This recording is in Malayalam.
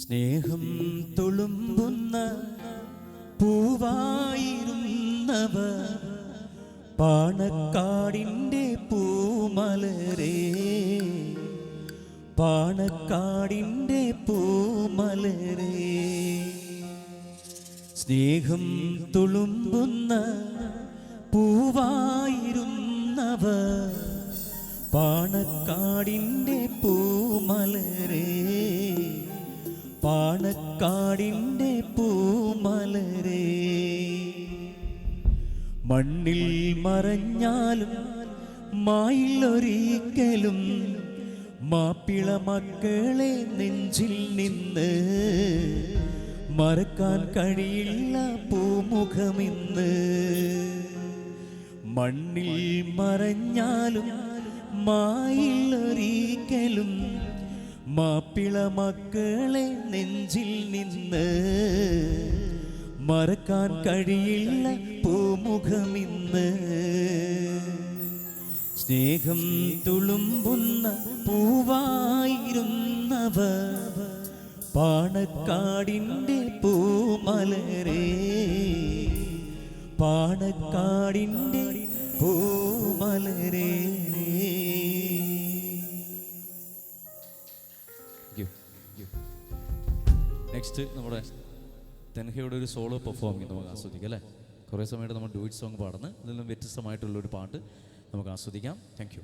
സ്നേഹം തുളുമ്പുന്ന പൂവായിരുന്നവ പാണക്കാടിൻ്റെ പൂമലരേ, പാണക്കാടിൻ്റെ പൂമലരേ. സ്നേഹം തുളുമ്പുന്ന പൂവായിരുന്നവ പാണക്കാടിൻ്റെ പൂമലരേ, പാണക്കാടിൻ്റെ പൂമലരേ. മണ്ണിൽ മറഞ്ഞാലും മായിലൊരിക്കലും മാപ്പിള മക്കളെ നെഞ്ചിൽ നിന്ന് മറക്കാൻ കഴിയില്ല പൂമുഖമിന്ന്. മണ്ണിൽ മറഞ്ഞാലും മായിലൊരിക്കലും മാപ്പിള മക്കളെ നെഞ്ചിൽ നിന്ന് മറക്കാൻ കഴിയില്ല പൂമുഖമിന്ന്. സ്നേഹം തുളുമ്പുന്ന പൂവായിരുന്നവ പാണക്കാടിൻ്റെ പൂമലരേ, പാണക്കാടിൻ്റെ പൂമലരേ. നെക്സ്റ്റ് നമ്മുടെ തെൻഹയുടെ ഒരു സോളോ പെർഫോമിങ് നമുക്ക് ആസ്വദിക്കാം അല്ലേ. കുറേ സമയത്ത് നമ്മൾ ഡുവറ്റ് സോങ് പാടുന്നത്, ഇതിൽ നിന്നും വ്യത്യസ്തമായിട്ടുള്ളൊരു പാട്ട് നമുക്ക് ആസ്വദിക്കാം. Thank you.